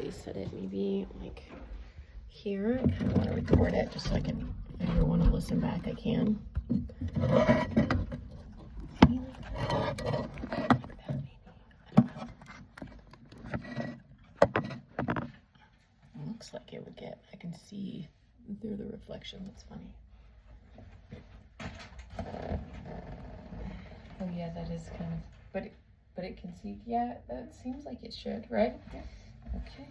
actually set it maybe like here. I kind of want to record it just so I can, if I ever want to listen back, I can. Maybe like that, maybe. I don't know. It looks like it would get, I can see through the reflection. That's funny. Oh yeah, that is kind of, but it can see, yeah, that seems like it should, right? Yeah. Okay,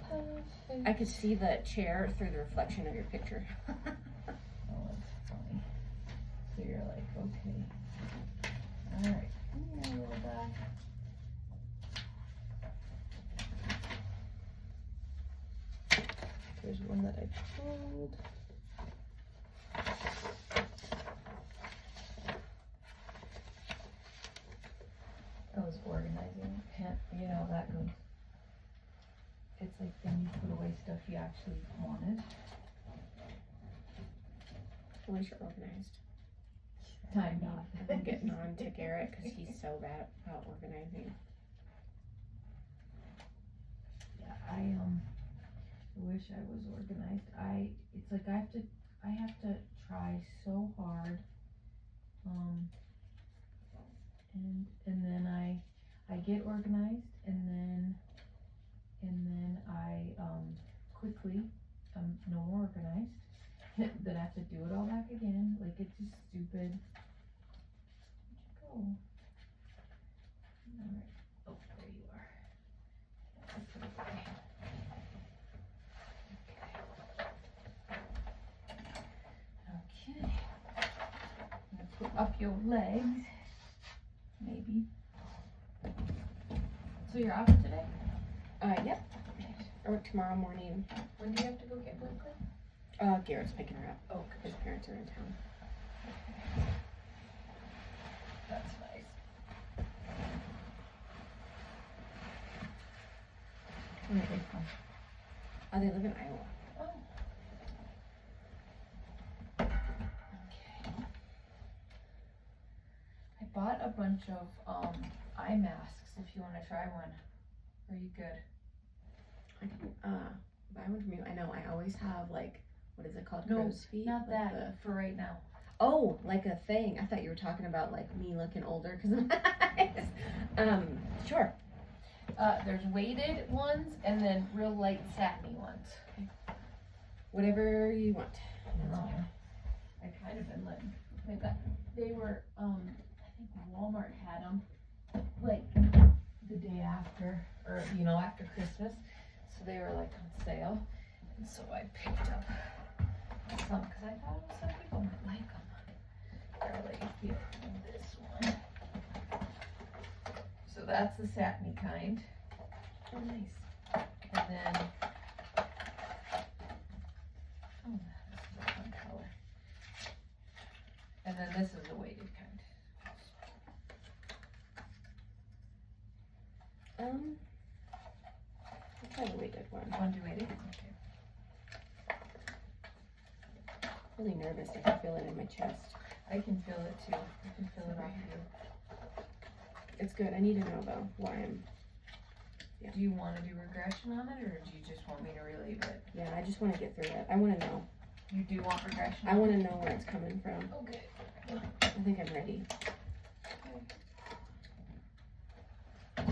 perfect. I could see the chair through the reflection of your picture. Oh, that's funny. So you're like, okay. All right, I'm gonna roll back. There's one that I pulled. I was organizing, you know, that goes. It's like then you put away stuff you actually wanted. At least you're organized. Time not. I'm getting on to Garrett because he's so bad about organizing. Yeah, I wish I was organized. It's like I have to try so hard. And then I get organized and then I quickly no more organized. Then I have to do it all back again. Like it's just stupid. Where'd you go? Alright. Oh, there you are. That's okay. Okay. I'm gonna put up your legs. Maybe. So you're off today? Yep. I work tomorrow morning. When do you have to go get Brooklyn? Garrett's picking her up. Oh, His parents are in town. that's nice. Where are they from? They live in Iowa. Oh. Okay. I bought a bunch of eye masks if you want to try one. Are you good? I can buy one from you. I know. I always have like, what is it called? No, Crow's feet. Not like that, for right now. Oh, like a thing. I thought you were talking about like me looking older because of my eyes. Sure. There's weighted ones and then real light satiny ones. Whatever you want. I kind of been letting. They were I think Walmart had them like the day after, or you know, after Christmas. So they were like on sale, and so I picked up some because I thought some people might like them. They're like here, this one. So that's the satiny kind. Oh, nice. And then, oh, this is a fun color. And then this is the weighted kind. I'll try the weighted one. Want to do weighted? Okay. Really nervous. I can feel it in my chest. I can feel it too. I can feel it off you. It's good. I need to know though why I'm. Yeah. Do you want to do regression on it, or do you just want me to relieve it? Yeah, I just want to get through it. I want to know. You do want regression? I want to know where it's coming from. Okay. I think I'm ready. All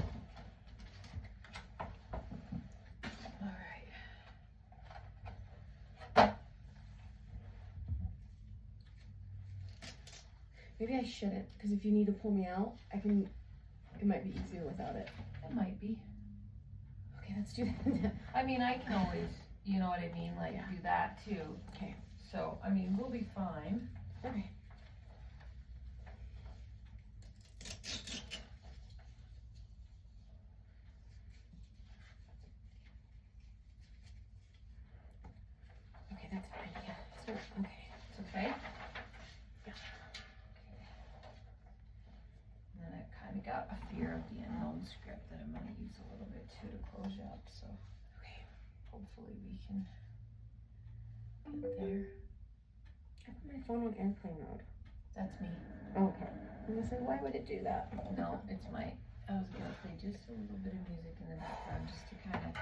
right. Maybe I shouldn't, because if you need to pull me out, I can. It might be easier without it. It might be. Okay, let's do that. I mean, I can always, you know what I mean, like Yeah. do that too. Okay. So, I mean, we'll be fine. Okay. Okay, that's fine. Yeah. So, okay. It's okay? Yeah. And then I've kind of got a fear of the unknown script that I'm going to use a little bit too to close you up. So, Okay. hopefully we can get there. I put my phone on airplane mode. That's me. Okay. I'm gonna say, why would it do that? No, it's my, I was going to play just a little bit of music in the background just to kind of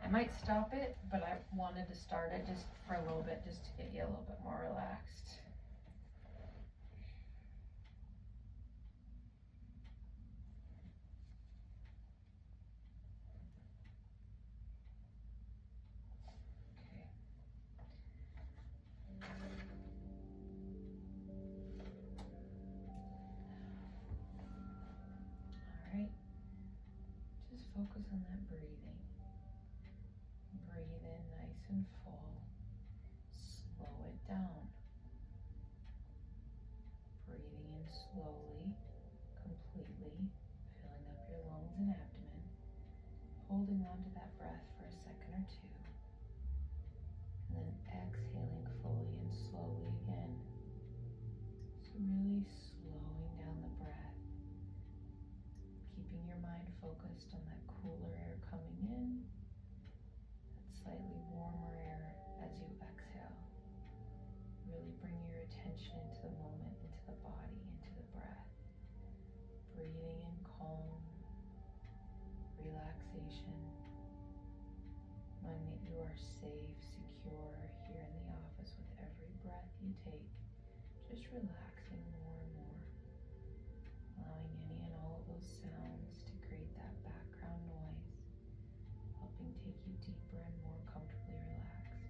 I might stop it, but I wanted to start it just for a little bit, just to get you a little bit more relaxed. Okay. All right. Just focus on that breathing. Breathe in nice and full. Slow it down. Breathing in slowly, completely, filling up your lungs and abdomen. Holding on to that breath for a second or two. And then exhaling fully and slowly again. So really slowing down the breath. Keeping your mind focused on that cooler air coming in. That slightly warmer air as you exhale. Really bring your attention into the moment, into the body, into the breath. Breathing in calm, relaxation. Knowing that you are safe, secure here in the office with every breath you take. Just relaxing more and more. Allowing any and all of those sounds to create that background noise. Helping take you deeper and more comfortably relaxed.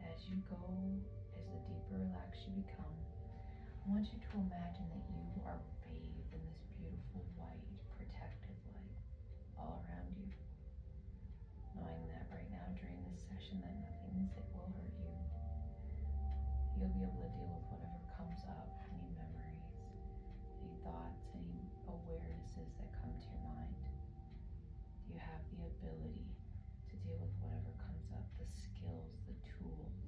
As you go, as the deeper relaxed you become, I want you to imagine that you are bathed in this beautiful white protective light all around you. Knowing that right now during this session that nothing that will hurt you. You'll be able to deal with whatever comes up, any memories, any thoughts, any awarenesses that come to your mind. You have the ability to deal with whatever comes up, the skills, the tools.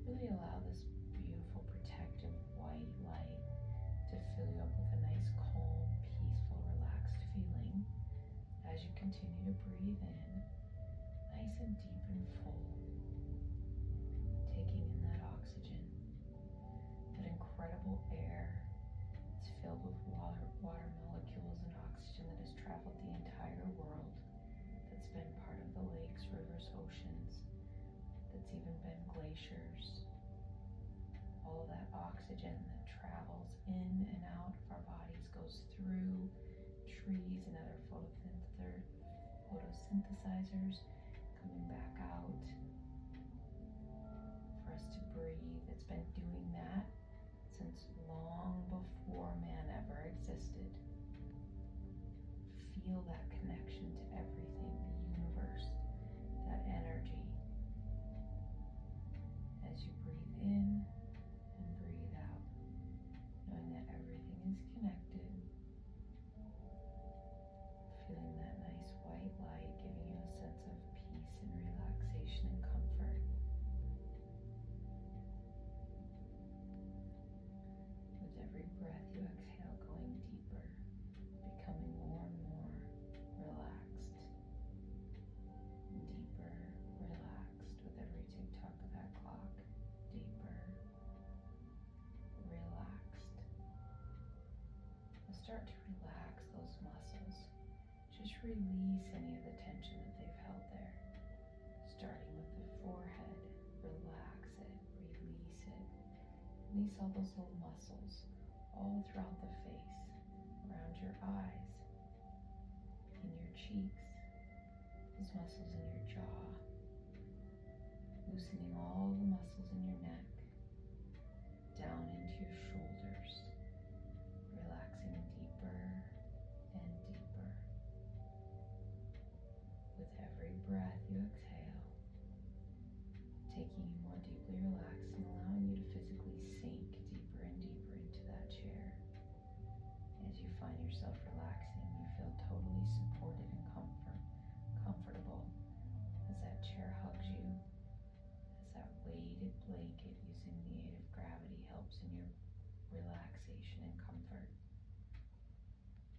Really allow this beautiful protective white light to fill you up with a nice calm, peaceful, relaxed feeling as you continue to breathe in, nice and deep and full, taking in that oxygen, that incredible air. It's filled with water molecules and oxygen that has traveled the entire world, that's been part of the lakes, rivers, oceans, that's even been glaciers. All of that oxygen that travels in and out of our bodies goes through trees and other photosynthesizers, coming back out for us to breathe. It's been doing that since long before man ever existed. Feel that connection to everything, the universe, that energy. As you breathe in and breathe out, knowing that everything is connected. Feeling that nice white light, giving you a sense of peace and relaxation and comfort. With every breath you exhale, going deeper, becoming more and more relaxed. Deeper, relaxed with every tick-tock of that clock. Deeper, relaxed. Now start to relax those muscles. Just release any of the tension that they've held there. Starting with the forehead, relax it, release it. Release all those little muscles all throughout the face, around your eyes, in your cheeks, those muscles in your jaw. Loosening all the muscles in your neck, down into your shoulders, relaxing deeper and deeper. With every breath you exhale, taking you more deeply relaxed and allowing you to physically sink deeper and deeper into that chair. As you find yourself relaxing, you feel totally supported and comfortable as that chair hugs you, as that weighted blanket using the aid of gravity helps in your relaxation and comfort.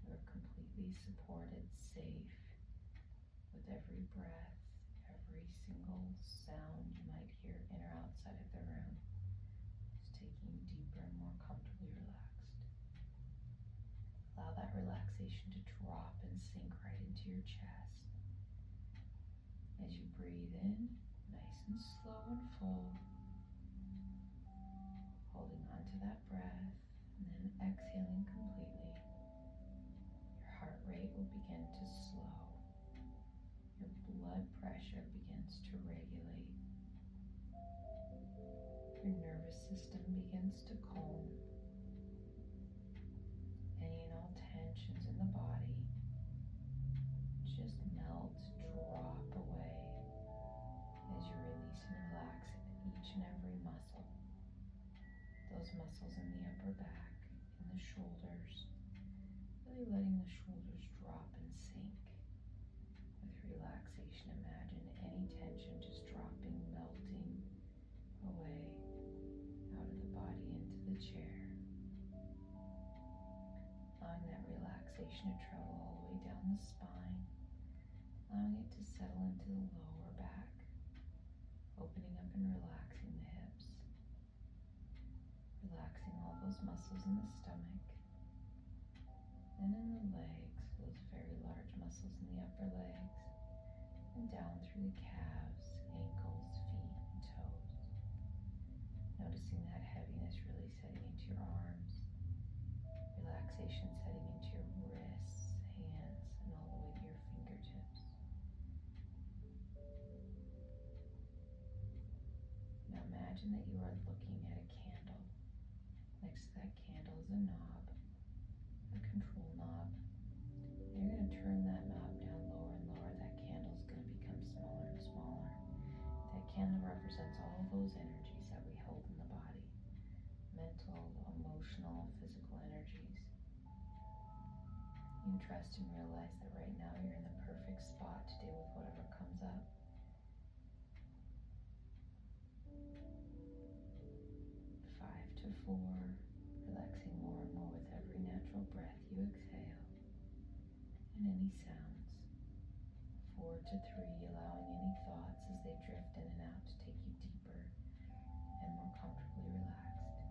You're completely supported, safe. With every breath, every single sound you might hear in or outside of the room, just taking you deeper and more comfortably relaxed. Allow that relaxation to drop and sink right into your chest. As you breathe in, nice and slow and full, holding on to that breath, and then exhaling completely, your heart rate will begin to slow. Your blood pressure begins to regulate. Your nervous system begins to calm. Any and all tensions in the body just melt, drop away as you release and relax each and every muscle. Those muscles in the upper back, in the shoulders, really letting the shoulders drop and sink. With relaxation, imagine any tension just dropping, melting away out of the body into the chair. Allowing that relaxation to travel all the way down the spine, allowing it to settle into the lower back, opening up and relaxing the hips, relaxing all those muscles in the stomach, then in the legs, those very large muscles in the upper legs, and down through the calves, ankles, feet, and toes. Noticing that heaviness really setting into your arms, relaxation setting into your wrists, hands, and all the way to your fingertips. Now imagine that you are looking at a candle. Next to that candle is a knob, a control knob. And you're going to turn that knob down lower and lower. That candle is going to become smaller and smaller. That candle represents all those energies that we hold in the body. Mental, emotional, physical energies. You trust and realize that right now you're in the perfect spot to deal with whatever comes up. 5 to 4, relaxing more and more with every natural breath you exhale. And any sounds. 4 to 3, allowing any thoughts as they drift in and out to take you deeper and more comfortably relaxed.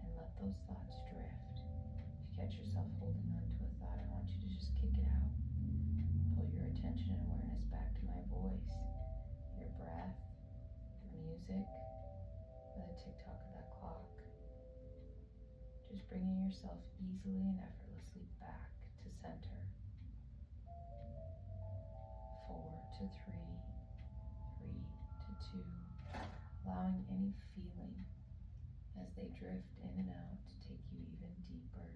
And let those thoughts drift. If you catch yourself holding on to a thought, I want you to just kick it out. Pull your attention and awareness back to my voice, your breath, the music, or the tick-tock of that clock. Just bringing yourself easily and effortlessly back to center. 4 to 3, 3 to 2, allowing any feeling as they drift in and out to take you even deeper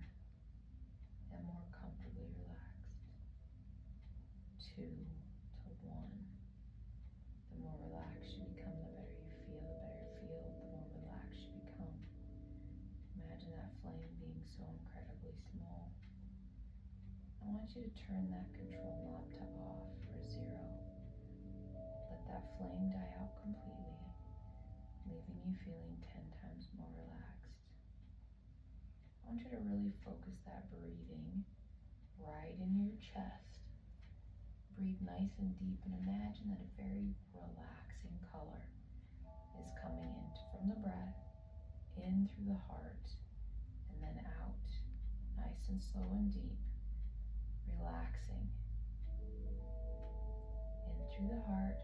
and more comfortably relaxed. 2 to 1. The more relaxed you become, the better you feel. The better you feel, the more relaxed you become. Imagine that flame being so incredibly small. I want you to turn that control knob to off or 0. Let that flame die out completely, leaving you feeling 10 times more relaxed. I want you to really focus that breathing right into your chest. Breathe nice and deep and imagine that a very relaxing color is coming in from the breath, in through the heart, and then out, nice and slow and deep, relaxing. In through the heart,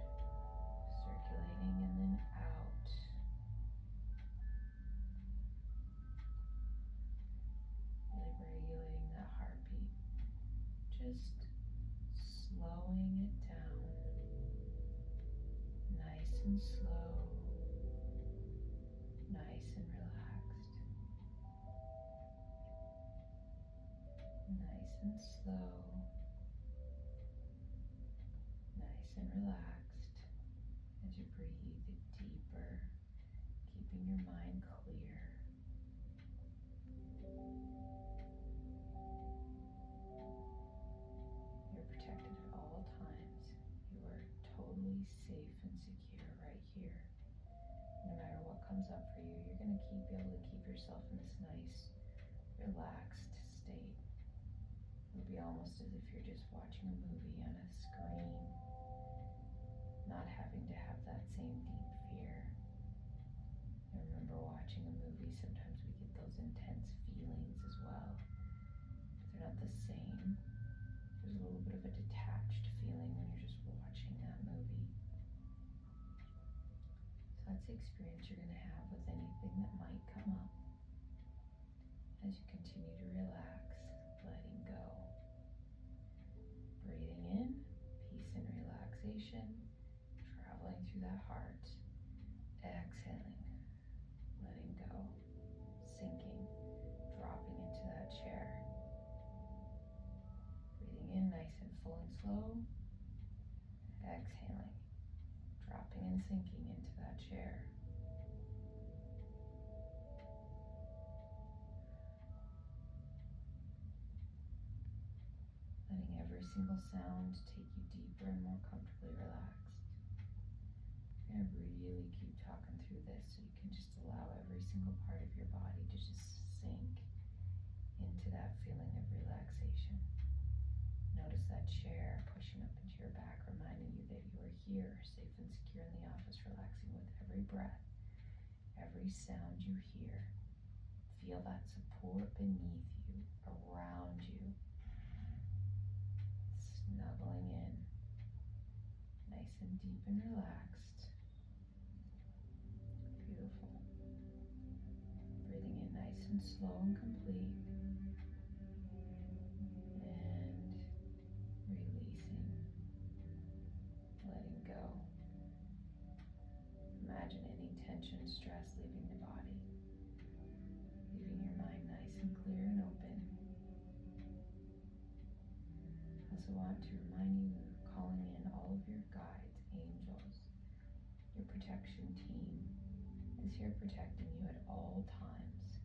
circulating, and then out. Really regulating that heartbeat. Just slowing it down. Nice and slow. Nice and relaxed. Nice and slow. Nice and relaxed as you breathe deeper, keeping your mind clear. You're protected at all times. You are totally safe and secure right here. No matter what comes up for you, you're going to be able to keep yourself in this nice, relaxed state. It'll be almost as if you're just watching a movie on a screen, not having to have that same deep fear. I remember watching a movie, sometimes we get those intense feelings as well, but they're not the same. There's a little bit of a detached feeling when you're just watching that movie. that's the experience you're going to have with anything that might come up as you continue to relax, letting go. Breathing in, peace and relaxation, traveling through that heart. Exhaling, letting go, sinking, dropping into that chair. Breathing in nice and full and slow. Exhaling, dropping and sinking into that chair. Letting every single sound take you deeper and more comfortably relaxed. You're going to really keep talking through this so you can just allow every single part of your body to just sink into that feeling of relaxation. Notice that chair pushing up into your back, reminding you that you are here, safe and secure in the office, relaxing with every breath, every sound you hear. Feel that support beneath you, around you, snuggling in, nice and deep and relaxed. Beautiful. Breathing in nice and slow and complete. And releasing, letting go. Imagine any tension, stress leaving the body, leaving your mind nice and clear and open. I also want to remind you of calling in all of your guides, angels, your protection team is here protecting you at all times.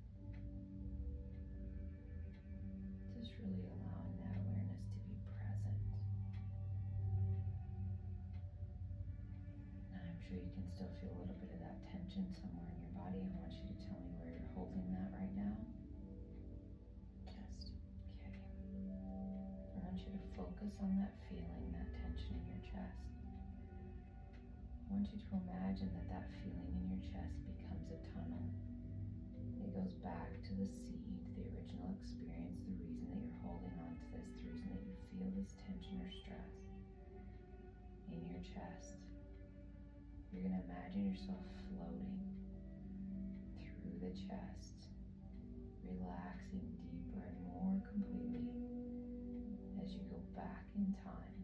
Just really allowing that awareness to be present. And I'm sure you can still feel a little bit of that tension somewhere in your body. I want you to tell me where you're holding that right now. Chest. Okay. I want you to focus on that feeling, that tension in your chest. I want you to imagine that that feeling in your chest becomes a tunnel. It goes back to the seed, the original experience, the reason that you're holding on to this, the reason that you feel this tension or stress in your chest. You're going to imagine yourself floating through the chest, relaxing deeper and more completely as you go back in time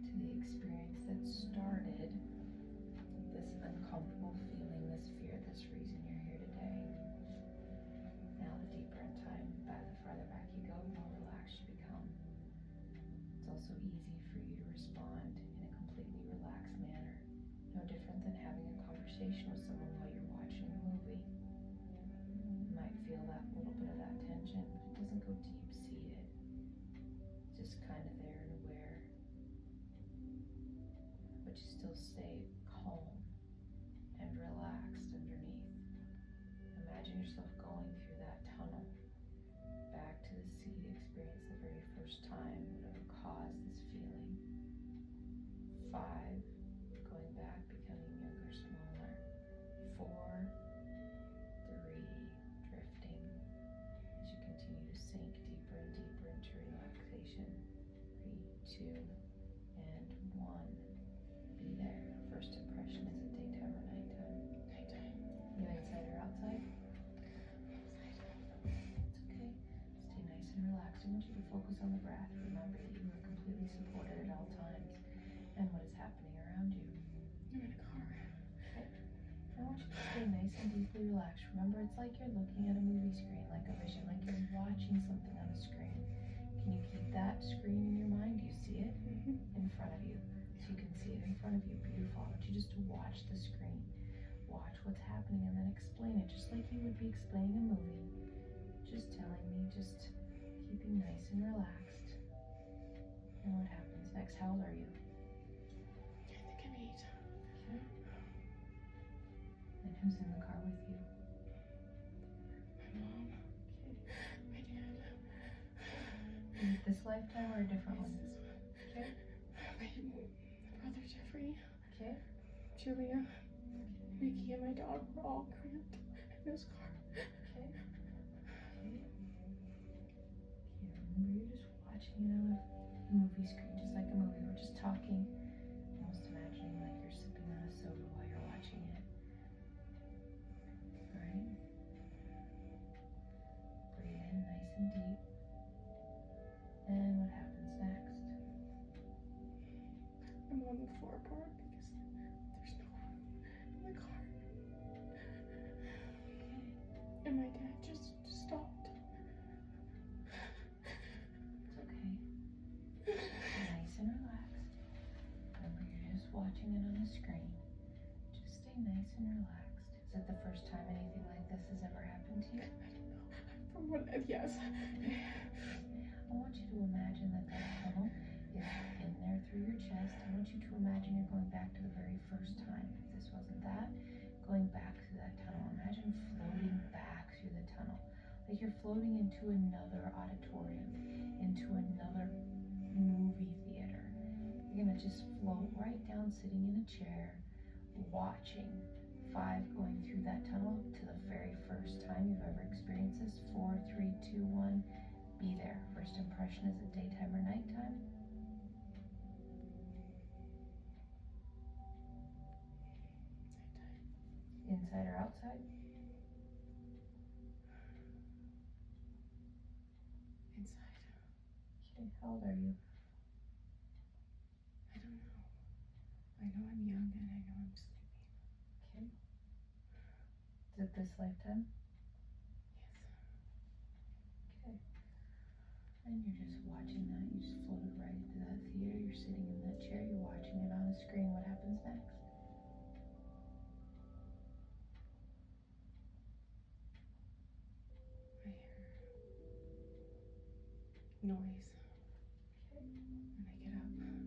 to the experience that started this uncomfortable feeling, this fear, this reason you're here today. Now the deeper in time, the farther back you go, the more relaxed you become. It's also easy for you to respond in a completely relaxed manner, no different than having a conversation with someone while you're watching a movie. You might feel that little bit of that tension, but it doesn't go deep-seated. It's just kind of there and aware, but you still stay calm and relaxed underneath. Imagine yourself going through that tunnel back to the seed experience the very first time, whatever caused this feeling. 5, going back, becoming younger, smaller. 4, 3, drifting as you continue to sink deeper and deeper into relaxation. 3, 2, and 1. Be there. First impression, is it daytime or nighttime? Nighttime. You inside or outside? It's okay. Stay nice and relaxed. I want you to focus on the breath. Remember that you are completely supported at all times and what is happening around you. I'm in a car. Okay. I want you to stay nice and deeply relaxed. Remember, it's like you're looking at a movie screen, like a vision, like you're watching something on a screen. Can you keep that screen in your mind? Do you see it in front of you? So you can see it in front of you. Beautiful. I want you just to watch the screen. Watch what's happening and then explain it, just like you would be explaining a movie. Just telling me, just keeping nice and relaxed. And what happens next? How old are you? I think I'm 8. Okay. And who's in the car with you? My mom. Okay. My dad. Is it this lifetime or a different one? This one. Okay. My brother Jeffrey. Okay. Julia. Mickey and my dog were all cramped in his car. Okay. Okay. Remember, you're just watching it on a movie screen, just like a movie. We're just talking, almost imagining like you're sipping on a soda while you're on the floorboard because there's no room in the car. And my dad just stopped. It's okay. Nice and relaxed. Remember, you're just watching it on a screen. Just stay nice and relaxed. Is it the first time anything like this has ever happened to you? I don't know. From what, yes. I want you to imagine that tunnel is in there through your chest. I want you to imagine you're going back to the very first time. If this wasn't that, going back through that tunnel. Imagine floating back through the tunnel. Like you're floating into another auditorium, into another movie theater. You're gonna just float right down, sitting in a chair, watching 5 going through that tunnel to the very first time you've ever experienced this. 4, 3, 2, 1. Be there. First impression, is it daytime or nighttime? Inside or outside? Inside. Okay, how old are you? I don't know. I know I'm young and I know I'm sleeping. Okay. Is it this lifetime? Yes. Okay. And you're just watching that. You just floated right into that theater. You're sitting in that chair. You're watching it on the screen. What happens next? I hear noise. Okay. And I get up.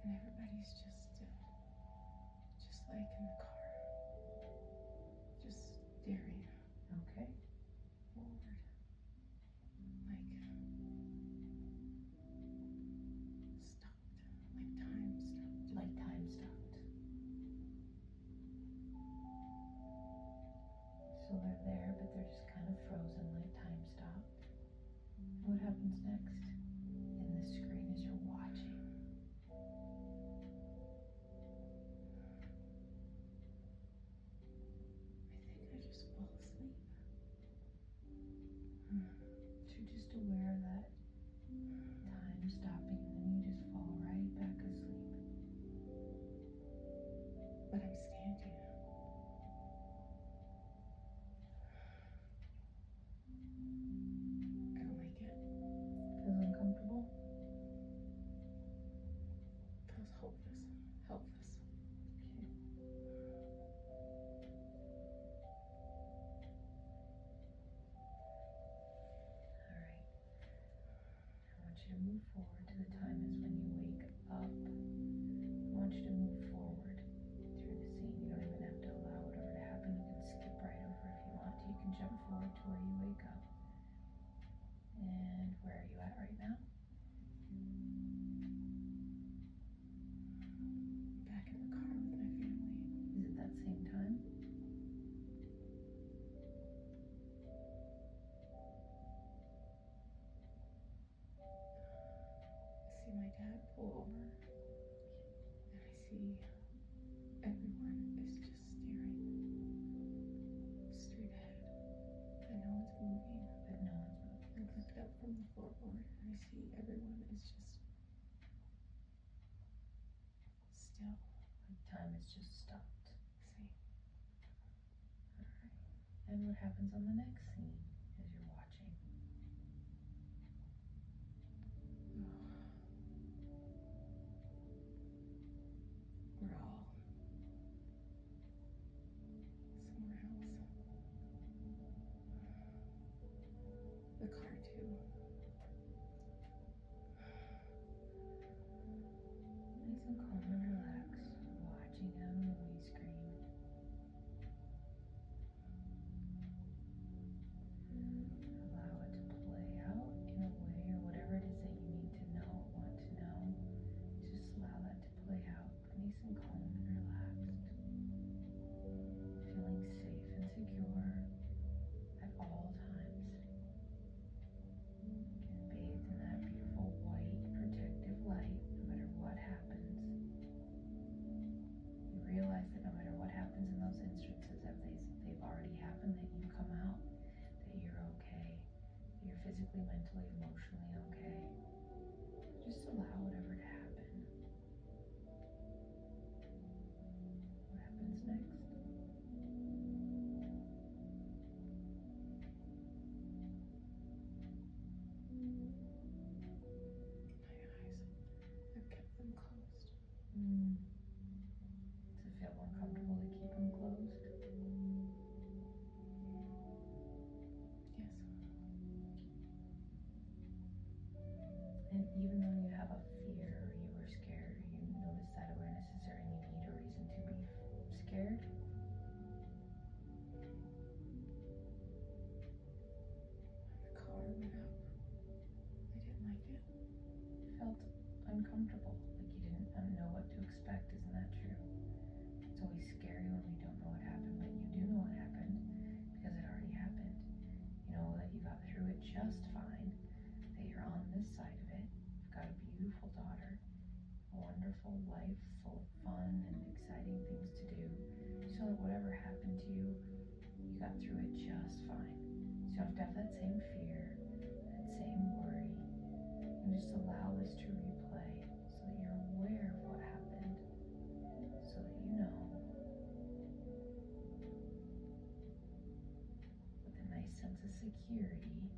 And everybody's just still. Just like in the car. Just staring Okay. forward. Like stopped. Like time stopped. Like time stopped. So they're there, but they're just kind of frozen, like time stopped. What happens next? In the screen as you're watching. I think I just fall asleep. So you're just aware of that time stopping, and then you just fall right back asleep. But I'm standing. I don't like it. Feels uncomfortable? Feels hopeless. Helpless. Okay. Alright. I want you to move forward to the time is when you wake up. I want you to move forward through the scene. You don't even have to allow whatever to happen. You can skip right over if you want to. You can jump forward to where you wake up. And where are you at right now? Back in the car with my family. Is it that same time? I see my dad pull over. And I see everyone is just staring straight ahead. And no one's moving. But no one's moving. I looked up from the floorboard and I see everyone is just still. Like time has just stopped. Same. Alright. And what happens on the next scene as you're watching? We're all somewhere else. The car too. Nice and calm and relaxed, watching it on the movie screen. Allow it to play out in a way, or whatever it is that you need to know or want to know. Just allow that to play out, nice and calm and relaxed. Feeling safe and secure at all times. Get bathed in that beautiful white protective light, no matter what happens. You realize that no matter what happens in those instances, that they've already happened, that you come out, that you're okay, that you're physically, mentally, emotionally okay. Just allow whatever to happen. What happens next? My eyes, I've kept them closed. Does it feel more comfortable to keep them closed? Yes. And even though you have a fear or you were scared or you notice that awareness, is there any need or reason to be scared? When the car went up, I didn't like it. You felt uncomfortable, like you didn't know what to expect. Isn't that true? It's always scary when we don't know what happened, but you do know what happened because it already happened. You know that you got through it just fine, that you're on this side of it. You've got a beautiful daughter, a wonderful life full of fun and exciting things to do. So that whatever happened to you, you got through it just fine. So you don't have to have that same fear, that same worry, and just allow this to replay so that you're aware of what happened, so that you know with a nice sense of security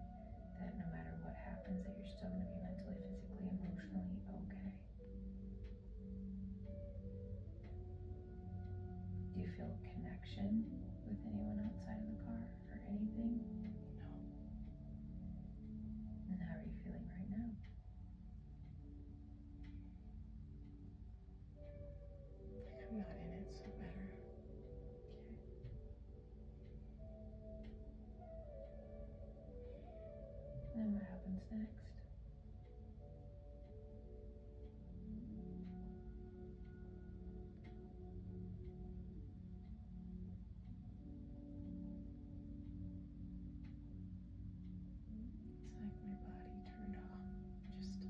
that no matter what happens, that you're still going to be mentally, physically, emotionally okay. Do you feel a connection with anyone outside of the car or anything? No. And how are you feeling right now? Like I'm not in it, so better. Okay. And then what happens next? It's like my body turned off, just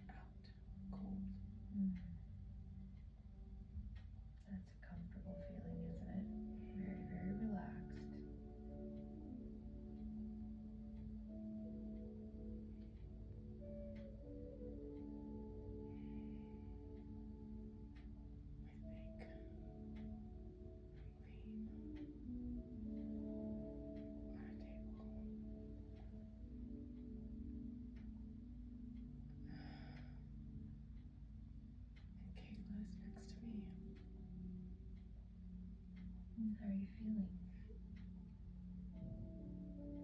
out, cold. That's a comfortable feeling, isn't it? Very, very relaxed. I think I'm laying on a table. And Kayla's next to me. And how are you feeling?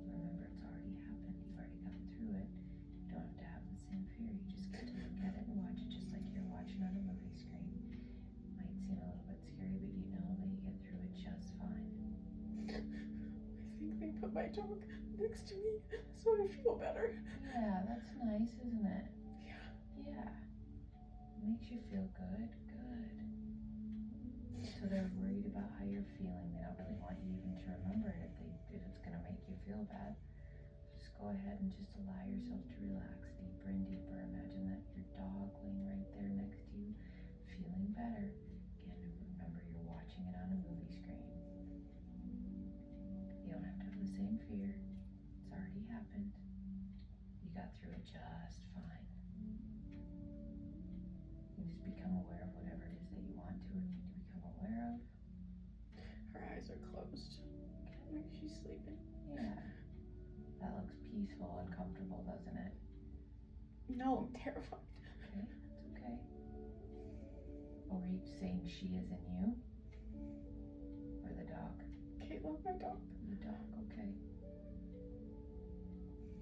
Remember, it's already happened. You've already gotten through it. You don't have to have the same fear. You just get to look at it and watch it just like you're watching on a movie screen. Might seem a little bit scary, but you know that you get through it just fine. I think they put my dog next to me, so I feel better. Yeah, that's nice, isn't it? Yeah. Yeah. Makes you feel good. Good. So they're worried about how you're feeling. They don't really want you even to remember it if it's gonna make you feel bad. Just go ahead and just allow yourself to relax deeper and deeper. Imagine that your dog laying right there next to you, feeling better. Again, remember you're watching it on a movie screen. You don't have to have the same fear. It's already happened. You got through it just fine. You just become aware of whatever it is that you want to or need to become aware of. Her eyes are closed. Maybe she's sleeping. Yeah. That looks peaceful and comfortable, doesn't it? No, I'm terrified. Okay, that's okay. Or are you saying she is in you? Or the dog? Kayla, my dog. The dog, okay.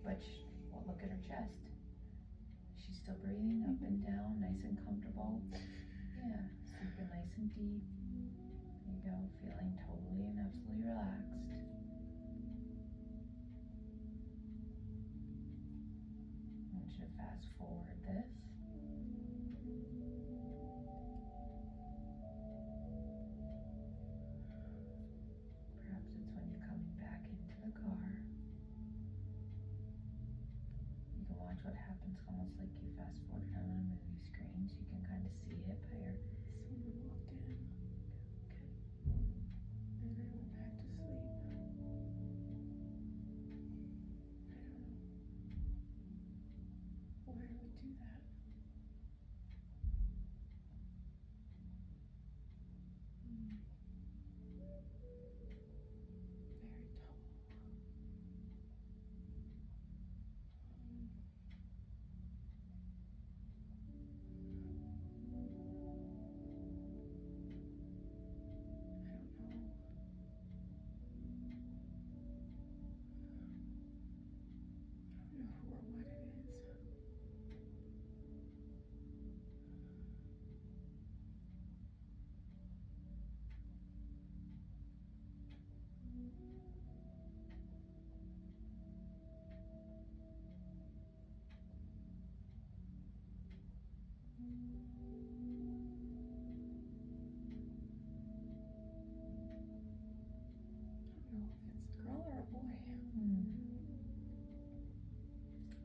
But well, look at her chest. She's still breathing up and down, nice and comfortable. Yeah, sleeping nice and deep. There you go, feeling totally and absolutely relaxed. I want you to fast forward this. Perhaps it's when you're coming back into the car. You can watch what happens almost like you fast forward on a movie screen, so you can kind of see it by your. Someone walked in. Okay. And I went back to sleep. I don't know why I would that. Very tall. I don't know. I don't know who or what it is. I don't know if it's a girl or a boy.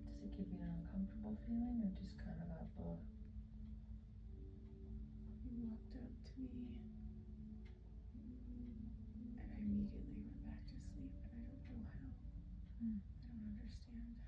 Does it give you an uncomfortable feeling or just kind of a ugh? He walked up to me and I immediately went back to sleep, and I don't know how. I don't understand.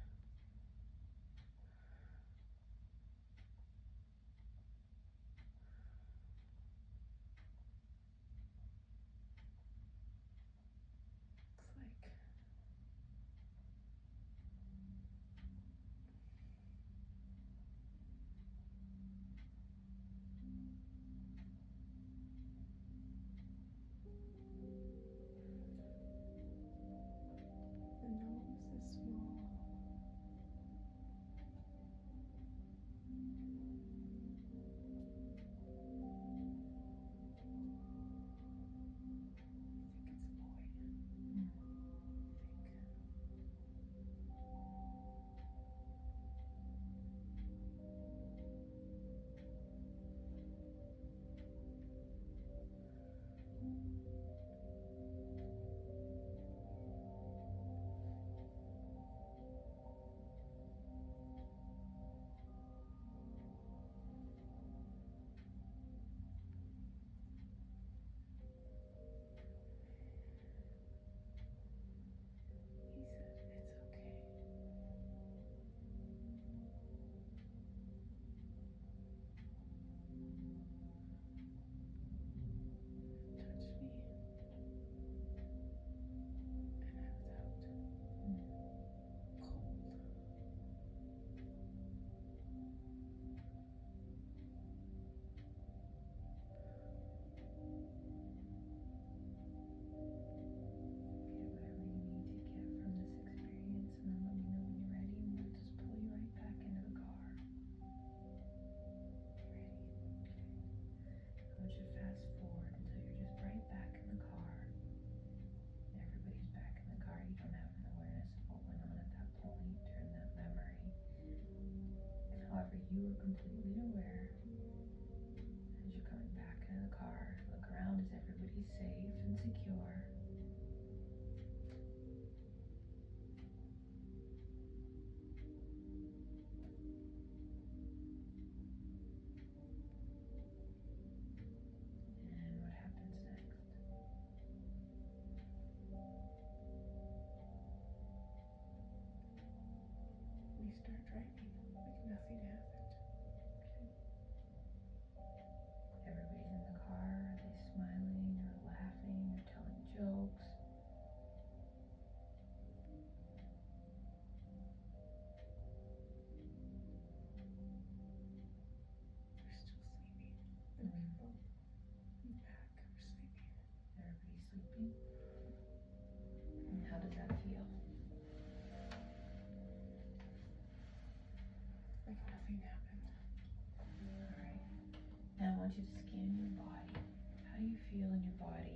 It's like the nose is small. I think it's a boy. I think. He said it's okay. Touched me. And I was out. Cold. Get whatever you need to get from this experience, and then let me know when you're ready, and we'll just pull you right back into the car. Ready? I want you to fast forward until you're just right back in the car. Everybody's back in the car. You don't have an awareness of what went on at that point during that memory. However, you are completely aware as you're coming back into the car. Look around. Is everybody safe and secure? And what happens next? We start driving like nothing happened. Everybody's in the car. Are they smiling or laughing or telling jokes? We're still sleeping. The people in the back are sleeping. Everybody's sleeping? And how does that feel? Like nothing happened. Alright. Now I want you to scan your body. How do you feel in your body?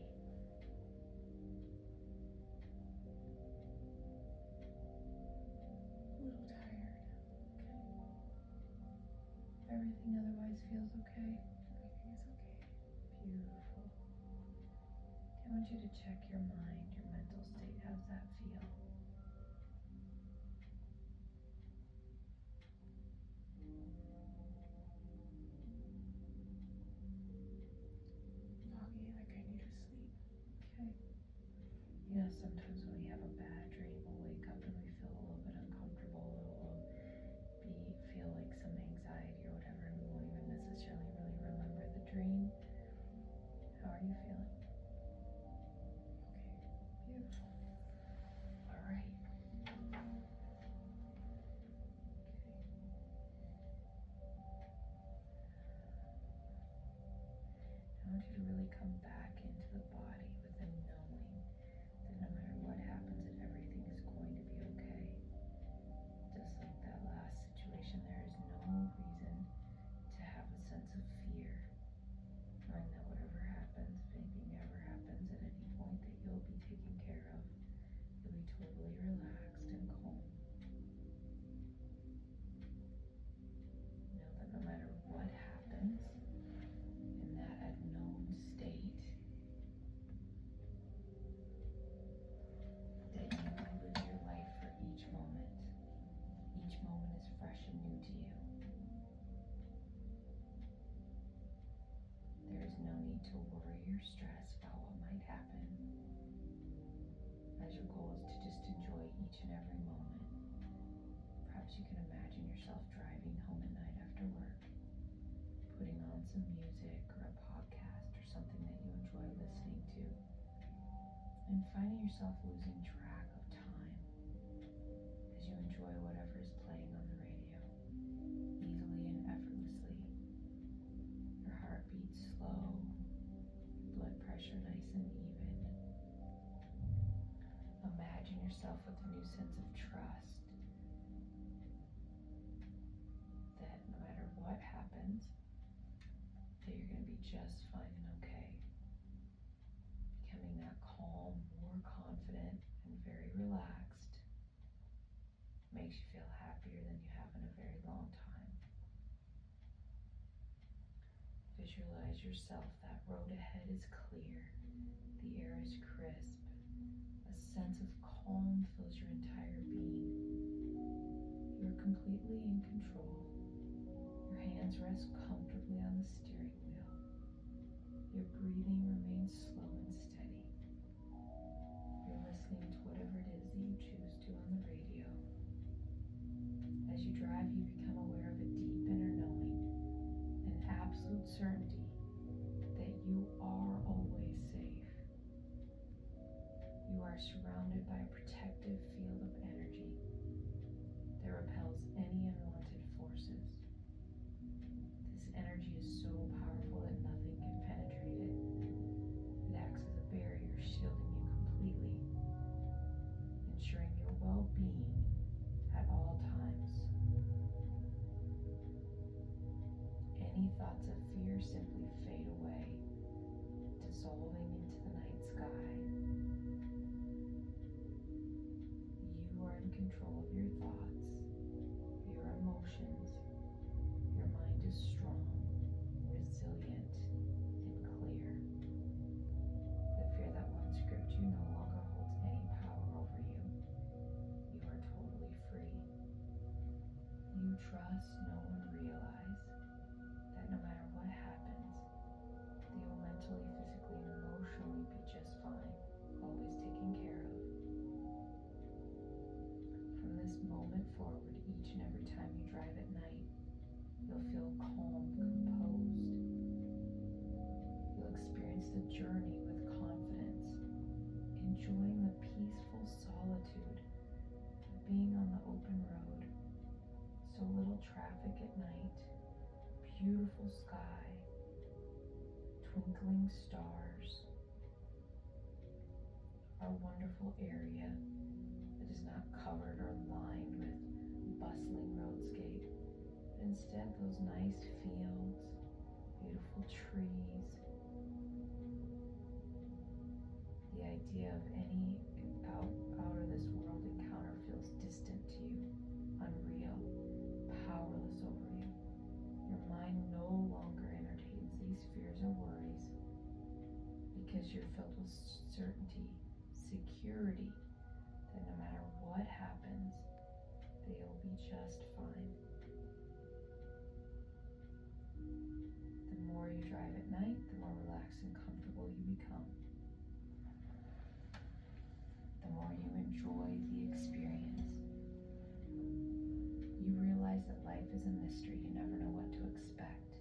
A little tired. Everything otherwise feels okay? Everything is okay. Beautiful. I want you to check your mind, your mental state. How does that feel? Foggy, like I need to sleep. Okay. You know, sometimes when we have a bad dream, we'll wake up and we feel a little bit uncomfortable. It will feel like some anxiety come back into the body with a knowing that no matter what happens, that everything is going to be okay. Just like that last situation, there is no reason to have a sense of fear, knowing that whatever happens, if anything ever happens at any point, that you'll be taken care of. You'll be totally relaxed and calm. Know that no matter what happens in that unknown state, that you live your life for each moment. Each moment is fresh and new to you. There is no need to worry or stress about what might happen, as your goal is to just enjoy each and every moment. Perhaps you can imagine yourself driving home at night after work, putting on some music or a podcast or something that you enjoy listening to, and finding yourself losing track of time as you enjoy whatever is playing on the radio, easily and effortlessly. Your heart beats slow, blood pressure nice and even. Imagine yourself with a new sense of trust that no matter what happens, that you're going to be just fine and okay. Becoming that calm, more confident, and very relaxed makes you feel happier than you have in a very long time. Visualize yourself, that road ahead is clear, the air is crisp, a sense of calm fills your entire being. You are completely in control. Your hands rest comfortably on the steering wheel. Your breathing remains slow and steady. You're listening to whatever it is that you choose to on the radio. As you drive, you become aware of a deep inner knowing, an absolute certainty that you are always safe. You are surrounded by a protective field of energy that repels any unwanted forces. This energy is so powerful that nothing can penetrate it. It acts as a barrier, shielding you completely, ensuring your well-being at all times. Any thoughts of fear simply fade away, dissolving into the night sky. You are in control of your thoughts, your emotions. Your mind is strong, resilient, and clear. The fear that once gripped you no longer holds any power over you. You are totally free. You trust, know, and realize that no matter what happens, that you'll mentally, physically, and emotionally be just fine, always taken care of. From this moment forward, each and every time you drive at night, you'll feel calm, composed. You'll experience the journey with confidence, enjoying the peaceful solitude of being on the open road. So little traffic at night, beautiful sky, twinkling stars, our wonderful area that is not covered or lined with bustling roadscape, but instead those nice fields, beautiful trees. The idea of any out of this world encounter feels distant to you, unreal, powerless over you. Your mind no longer entertains these fears or worries because you're filled with certainty, security, that no matter what happens, they will be just fine. The more you drive at night, the more relaxed and comfortable you become. The more you enjoy the experience. You realize that life is a mystery. You never know what to expect.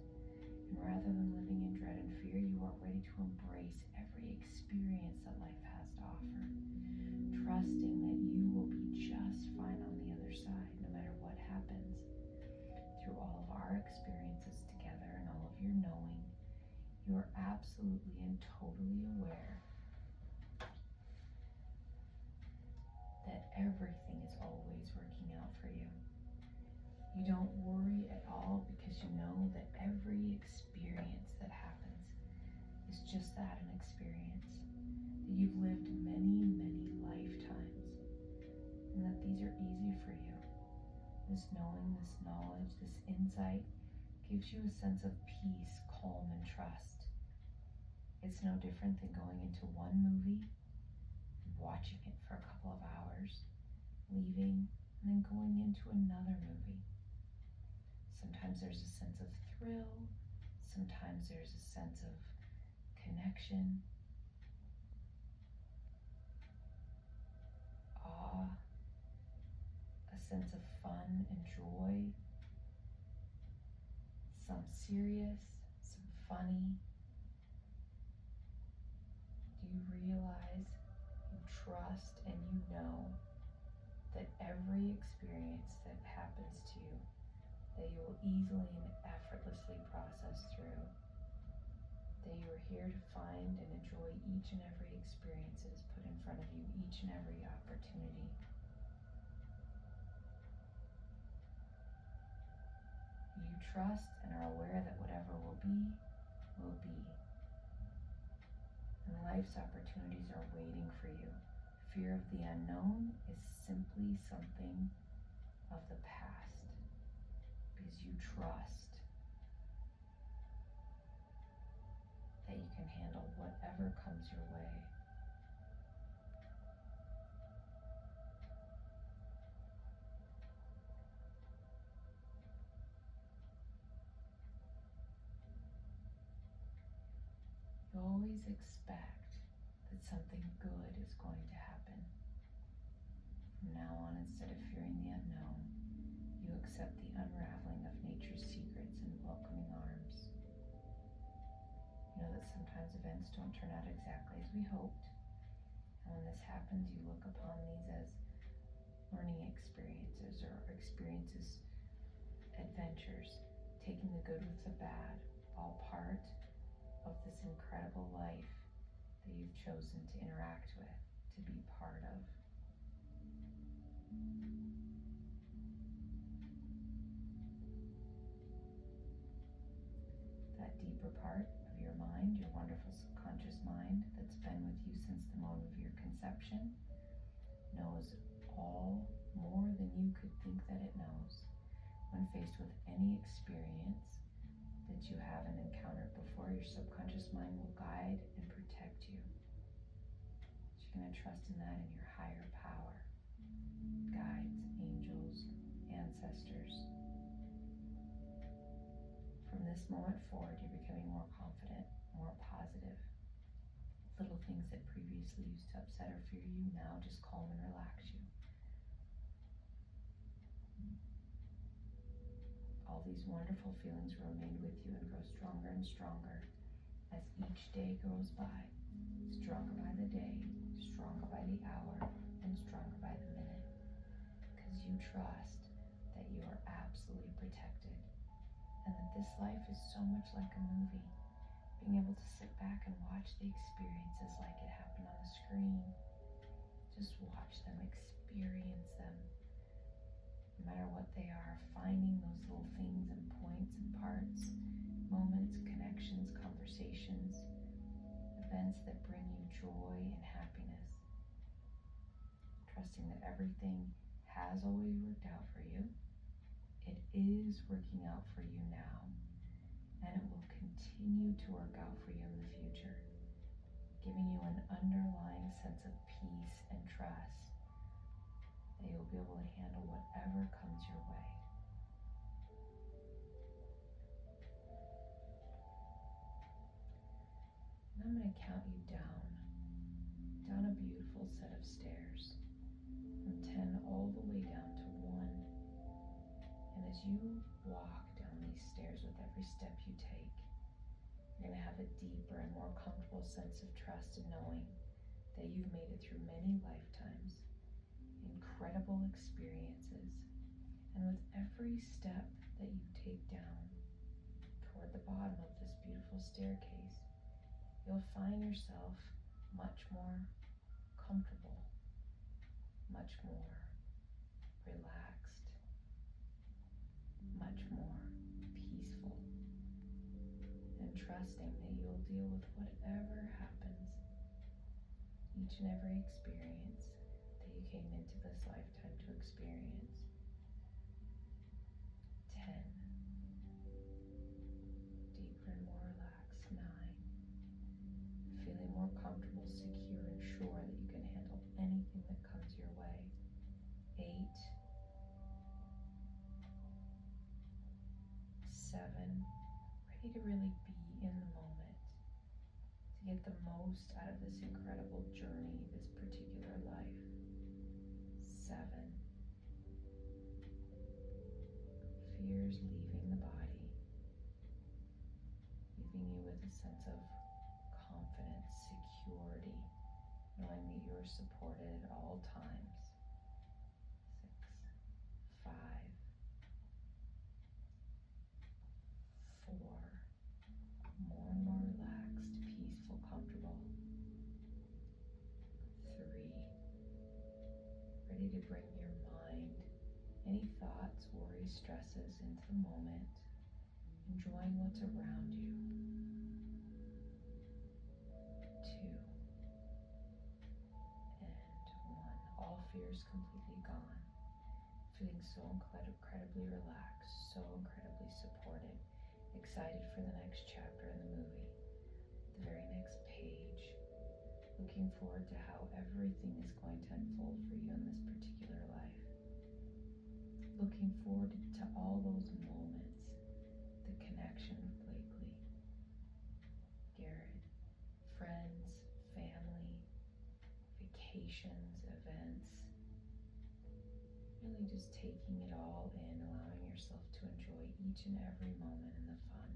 And rather than living in dread and fear, you are ready to embrace every experience that life has to offer, trusting that you will be just fine on the other side, no matter what happens. Through all of our experiences together and all of your knowing, You are absolutely and totally aware that everything is always working out for you. You don't worry at all because you know that every experience that happens is just that, an experience. That you've lived many, many lifetimes, and that these are easy for you. This knowing, this knowledge, this insight gives you a sense of peace, calm, and trust. It's no different than going into one movie, watching it for a couple of hours, leaving, and then going into another movie. Sometimes there's a sense of thrill, sometimes there's a sense of connection, awe, a sense of fun and joy, some serious, some funny. Do you realize, you trust, and you know that every experience that happens to you, that you will easily and effortlessly process through, that you are here to find and enjoy each and every experience that is put in front of you, each and every opportunity. You trust and are aware that whatever will be, will be. And life's opportunities are waiting for you. Fear of the unknown is simply something of the past, because you trust that you can handle whatever comes your way. You always expect that something good is going to happen. From now on, instead of fearing the unknown, you accept the unraveling of nature's secrets in welcoming arms. You know that sometimes events don't turn out exactly as we hoped. And when this happens, you look upon these as learning experiences, or experiences, adventures, taking the good with the bad, all part of this incredible life that you've chosen to interact with, to be part of. That deeper part of your mind, your wonderful subconscious mind that's been with you since the moment of your conception, knows all more than you could think that it knows. When faced with any experience that you haven't encountered before, your subconscious mind will guide and protect you. You're going to trust in that, in your higher power, guides, angels, ancestors. From this moment forward, you're becoming more confident, more positive. Little things that previously used to upset or fear you now just calm and relax you. All these wonderful feelings will remain with you and grow stronger and stronger as each day goes by. Stronger by the day, stronger by the hour, and stronger by the minute. Because you trust that you are absolutely protected, and that this life is so much like a movie. Being able to sit back and watch the experiences like it happened on the screen. Just watch them, experience them. No matter what they are, finding those little things and points and parts, moments, connections, conversations, events that bring you joy and happiness. Trusting that everything has always worked out for you. It is working out for you now, and it will continue to work out for you in the future, giving you an underlying sense of peace and trust that you'll be able to handle whatever comes your way. And I'm going to count you down a beautiful set of stairs, from 10 all the way down to 1. And as you walk down these stairs, with every step you take, you're going to have a deeper and more comfortable sense of trust in knowing that you've made it through many lifetimes, incredible experiences, and with every step that you take down toward the bottom of this beautiful staircase, you'll find yourself much more comfortable, much more relaxed, much more peaceful, and trusting that you'll deal with whatever happens, each and every experience that you came into this lifetime to experience. 10. Deeper and more relaxed. 9. Feeling more comfortable, secure, and sure that you can handle anything that comes your way. 8. 7. Ready to really be in the moment, to get the most out of this incredible journey, this particular life. 7. Fears leaving the body, leaving you with a sense of confidence, security, knowing that you are supported at all times. 6. 5. 4. More and more relaxed, peaceful, comfortable. 3. Ready to bring your mind, any thoughts, worries, stresses into the moment, enjoying what's around you. 2. And 1. All fears completely gone. Feeling so incredibly relaxed, so incredibly supported, excited for the next chapter in the movie, the very next page, looking forward to how everything is going to unfold for you in this particular life. Looking forward to all those moments, the connection with Blakely, Garrett, friends, family, vacations, events, really just taking it all in, allowing yourself to enjoy each and every moment in the fun,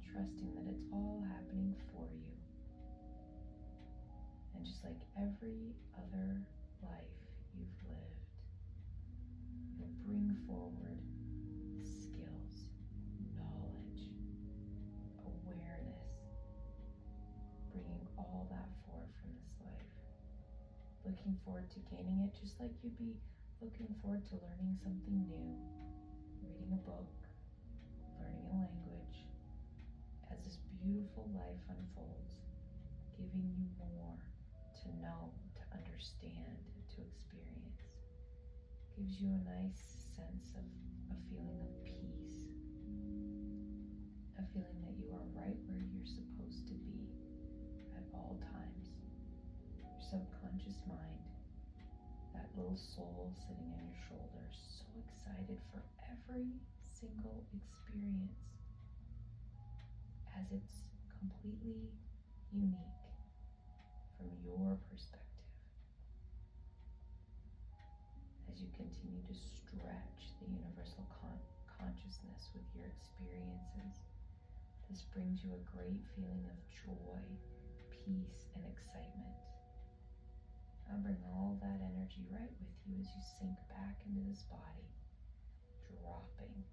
trusting that it's all happening for you. And just like every other life you've lived, you'll bring forward skills, knowledge, awareness, bringing all that forward from this life. Looking forward to gaining it just like you'd be looking forward to learning something new, reading a book, learning a language, as this beautiful life unfolds, giving you more to know, to understand, to experience. Gives you a nice sense of a feeling of peace, a feeling that you are right where you're supposed to be at all times. Your subconscious mind, that little soul sitting on your shoulder, so excited for every single experience, as it's completely unique from your perspective. As you continue to stretch the universal consciousness with your experiences, this brings you a great feeling of joy, peace, and excitement. I'll bring all that energy right with you as you sink back into this body, dropping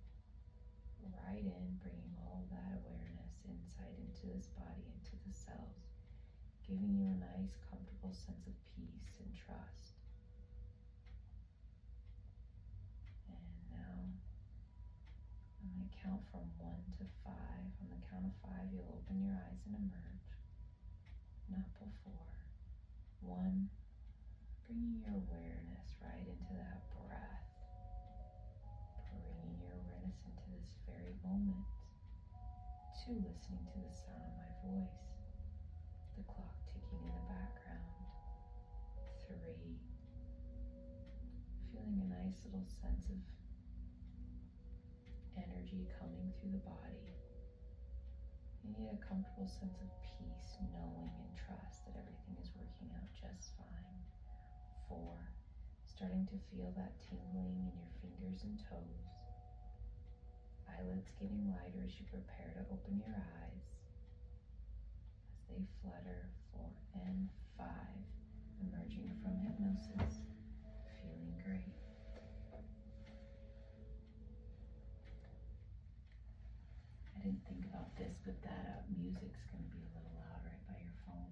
right in, bringing all that awareness inside into this body, into the cells, giving you a nice, comfortable sense of peace and trust. And now, I'm going to count from 1 to 5. On the count of 5, you'll open your eyes and emerge. Not before. 1, bringing your awareness right into that breath. Bringing your awareness into this very moment. 2, listening to the sound of my voice. The clock ticking in the background. 3, feeling a nice little sense of energy coming through the body. You need a comfortable sense of peace, knowing and trust that everything is working out just fine. 4, starting to feel that tingling in your fingers and toes. Eyelids getting lighter as you prepare to open your eyes. As they flutter. 4 and 5, emerging from hypnosis, feeling great. At didn't think about this, but that music's gonna be a little loud right by your phone.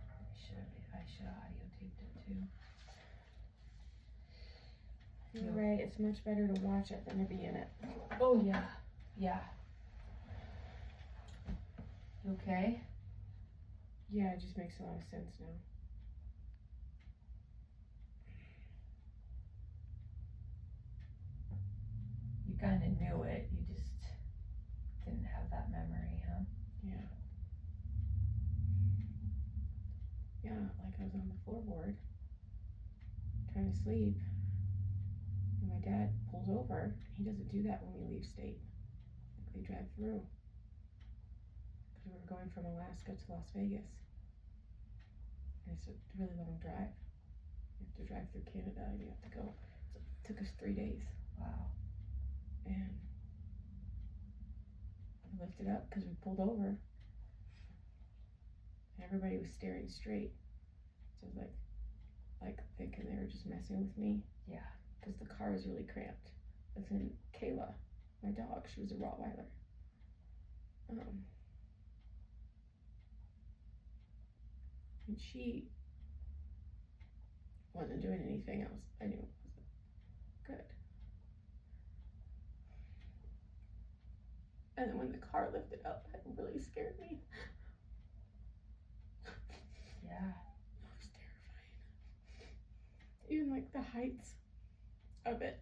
I should have audio taped it too. You're right, it's much better to watch it than to be in it. Oh yeah, yeah. You okay? Yeah, it just makes a lot of sense now. You kinda knew it, you just didn't have that memory, huh? Yeah. Yeah, like I was on the floorboard trying to sleep. And my dad pulls over. He doesn't do that when we leave state. Like they drive through. Because we were going from Alaska to Las Vegas. And it's a really long drive. You have to drive through Canada and you have to go. So it took us 3 days. Wow. And I lifted up because we pulled over. And everybody was staring straight. So it was like thinking they were just messing with me. Yeah. Because the car was really cramped. But then Kayla, my dog, she was a Rottweiler. And she wasn't doing anything else. I knew it wasn't good. And then when the car lifted up, it really scared me. Yeah. It was terrifying. Even like the heights of it.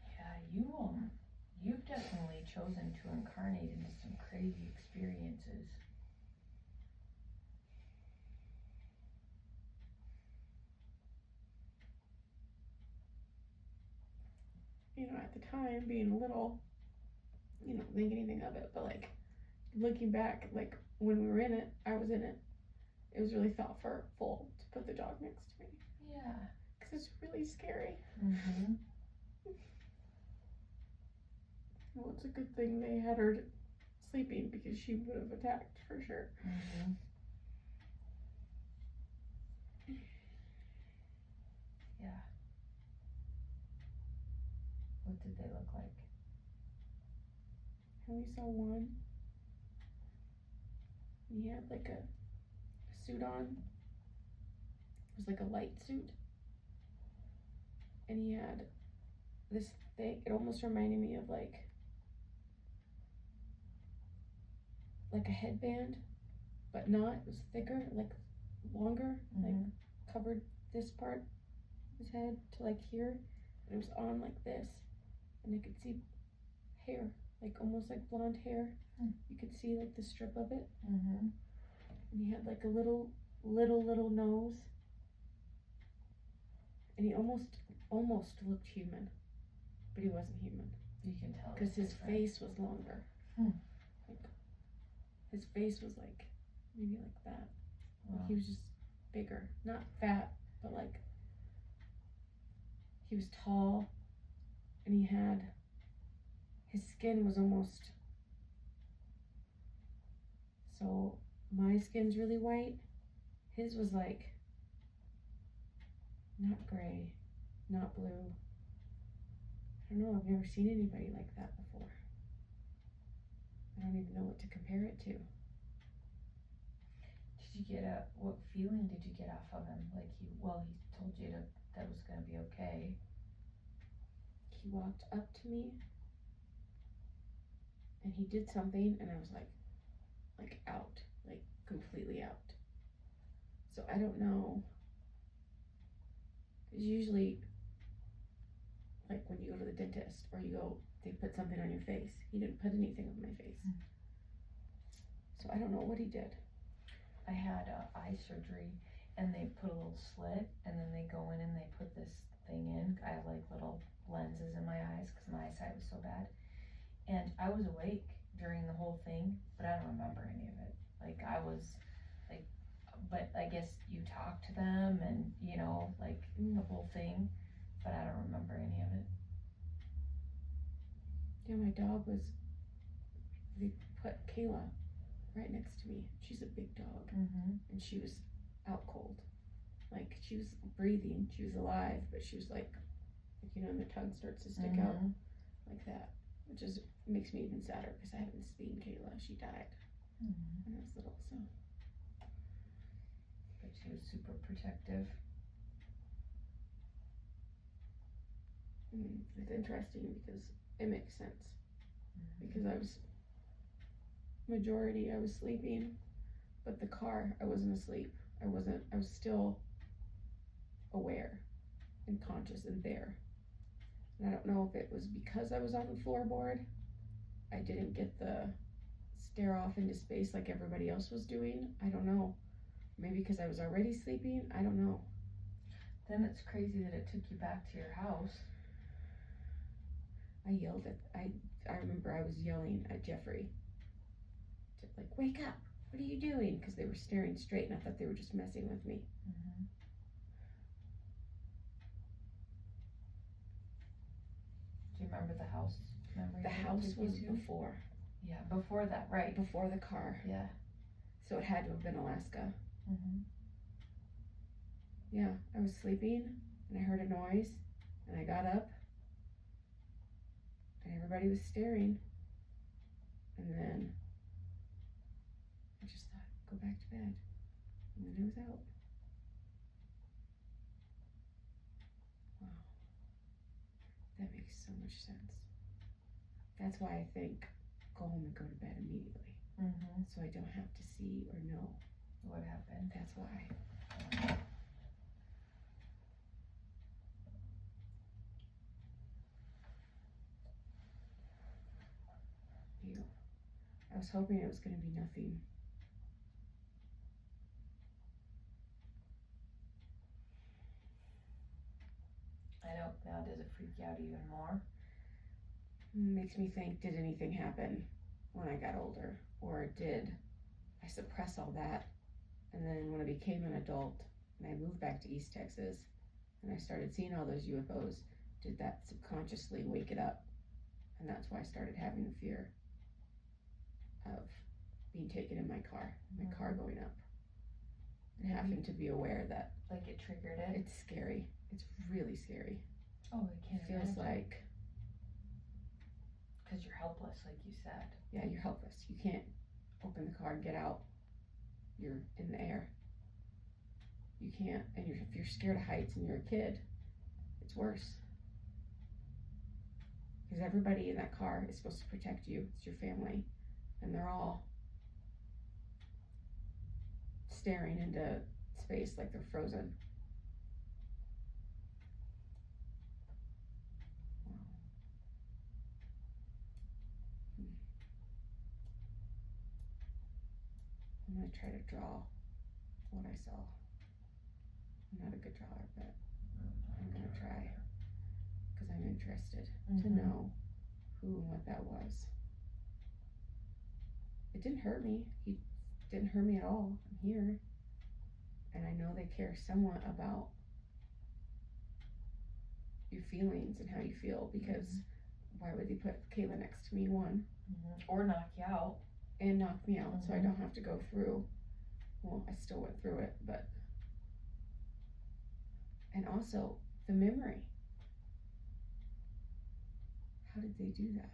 Yeah, you've definitely chosen to incarnate into some crazy experiences. You know, at the time, being little, you don't think anything of it, but like looking back, like when we were in it, I was in it. It was really thoughtful to put the dog next to me. Yeah. Because it's really scary. Mm-hmm. Well, it's a good thing they had her sleeping because she would have attacked for sure. Mm-hmm. Yeah. What did they look like? I only saw one. He had like a suit on. It was like a light suit. And he had this thing, it almost reminded me of like a headband, but not. It was thicker, like longer, like covered this part of his head to like here. And it was on like this. And I could see hair, like almost like blonde hair. You could see like the strip of it. Mm-hmm. And he had like a little nose. And he almost looked human, but he wasn't human. You can tell. Because his face was longer. Like, his face was like, maybe like that. Wow. Like he was just bigger. Not fat, but like, he was tall. And he had, his skin was almost, so my skin's really white. His was like, not gray, not blue. I don't know, I've never seen anybody like that before. I don't even know what to compare it to. What feeling did you get off of him? Like he told you that was gonna be okay. He walked up to me and he did something and I was like out, like completely out. So I don't know. Cause usually, like when you go to the dentist or they put something on your face. He didn't put anything on my face. So I don't know what he did. I had eye surgery and they put a little slit and then they go in and they put this thing in. I have like little lenses in my eyes because my eyesight was so bad. And I was awake during the whole thing, but I don't remember any of it. Like I was like, but I guess you talk to them and you know, like the whole thing, but I don't remember any of it. Yeah, my dog they put Kayla right next to me. She's a big dog. Mm-hmm. And she was out cold. Like, she was breathing, she was alive, but she was like, you know, and the tongue starts to stick out like that, which is makes me even sadder because I haven't seen Kayla. She died when I was little, so. But she was super protective. It's interesting because it makes sense. Because I was sleeping, but the car, I wasn't asleep. I was still aware and conscious and there. And I don't know if it was because I was on the floorboard. I didn't get the stare off into space like everybody else was doing. I don't know. Maybe because I was already sleeping. I don't know. Then it's crazy that it took you back to your house. I remember I was yelling at Jeffrey. Like, wake up. What are you doing? Because they were staring straight and I thought they were just messing with me. Do you remember the house memory? The house was before. Yeah, before that, right. Before the car. Yeah. So it had to have been Alaska. Yeah, I was sleeping and I heard a noise and I got up and everybody was staring. And then I just thought, go back to bed. And then it was out. Wow. That makes so much sense. That's why I think go home and go to bed immediately. So I don't have to see or know what happened. That's why. I was hoping it was going to be nothing. I know. Now, does it freak you out even more? Makes me think, did anything happen when I got older? Or did I suppress all that? And then when I became an adult and I moved back to East Texas and I started seeing all those UFOs, did that subconsciously wake it up? And that's why I started having the fear of being taken in my car going up. And having to be aware that like it triggered it. It's scary. It's really scary. Oh, I can't It feels like, because you're helpless, like you said. Yeah, you're helpless. You can't open the car and get out. You're in the air. You can't, and if you're scared of heights and you're a kid, it's worse. Because everybody in that car is supposed to protect you. It's your family. And they're all staring into space like they're frozen. Wow. I'm going to try to draw what I saw. I'm not a good drawer, but I'm going to try. Because I'm interested to know who and what that was. It didn't hurt me. He didn't hurt me at all. I'm here. And I know they care somewhat about your feelings and how you feel, because why would they put Kayla next to me, one? Or knock you out. And knock me out so I don't have to go through. Well, I still went through it, but. And also, the memory. How did they do that?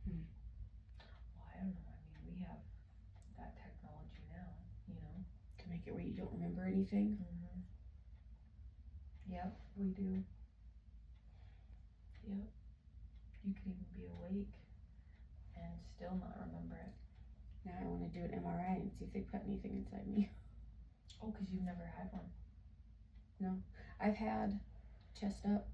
Well, I don't know. I mean, we have that technology now, you know. To make it where you don't remember anything? Yep, we do. Yep. You could even be awake and still not remember it. Now I want to do an MRI and see if they put anything inside me. Oh, because you've never had one. No. I've had chest up.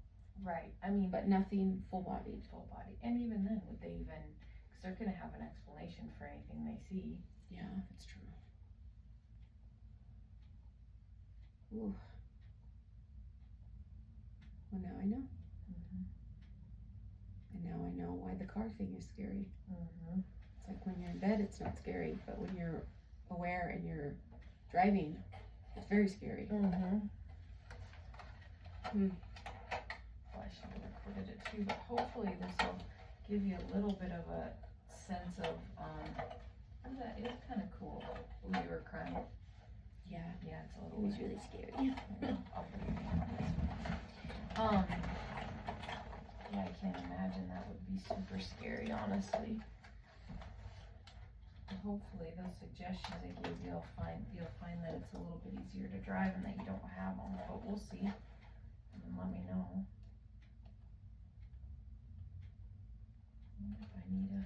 Right. I mean, but nothing full body. Full body. And even then, would they even, because they're going to have an explanation for anything they see. Yeah, that's true. Ooh. Well, now I know. And now I know why the car thing is scary. It's like when you're in bed, it's not scary, but when you're aware and you're driving, it's very scary. Well, I should have recorded it too, but hopefully this will give you a little bit of a sense of That is kind of cool. When you were crying. Yeah, Yeah, it's a it little was bit. really scary. I'll put your name on this one. Yeah, I can't imagine that would be super scary, honestly. But hopefully, those suggestions I gave you, you'll find that it's a little bit easier to drive and that you don't have them. But we'll see. And then let me know. If I need a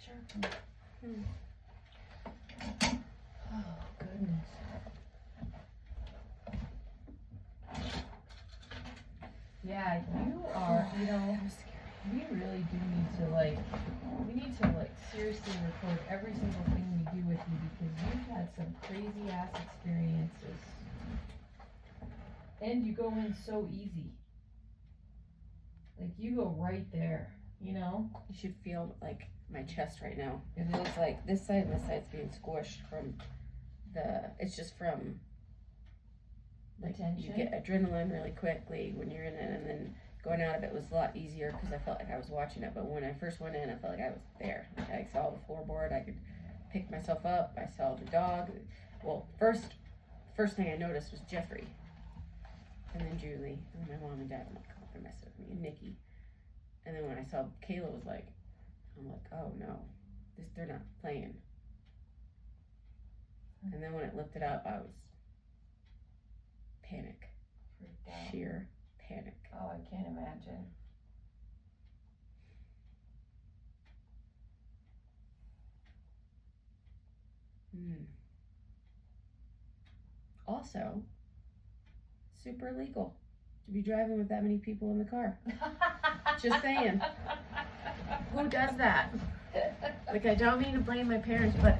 sharpie. Oh goodness. Yeah, you are, we really do need to seriously record every single thing we do with you because you've had some crazy ass experiences. And you go in so easy. Like you go right there, you know? You should feel like my chest right now. It feels like this side and this side's being squished from it's just from, like, you get adrenaline really quickly when you're in it, and then going out of it was a lot easier because I felt like I was watching it. But when I first went in, I felt like I was there. Like I saw the floorboard, I could pick myself up, I saw the dog. Well, first thing I noticed was Jeffrey, and then Julie, and then my mom and dad. I'm like, oh, they're messing with me, and Nikki. And then when I saw Kayla I'm like, oh no, they're not playing. And then when it lifted up, I was panic, Freaked out. sheer panic. Oh, I can't imagine. Also, super illegal to be driving with that many people in the car. Just saying. Who does that? Like, I don't mean to blame my parents, but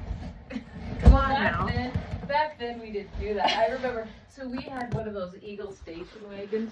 come on now. Back then we didn't do that. I remember, so we had one of those Eagle station wagons,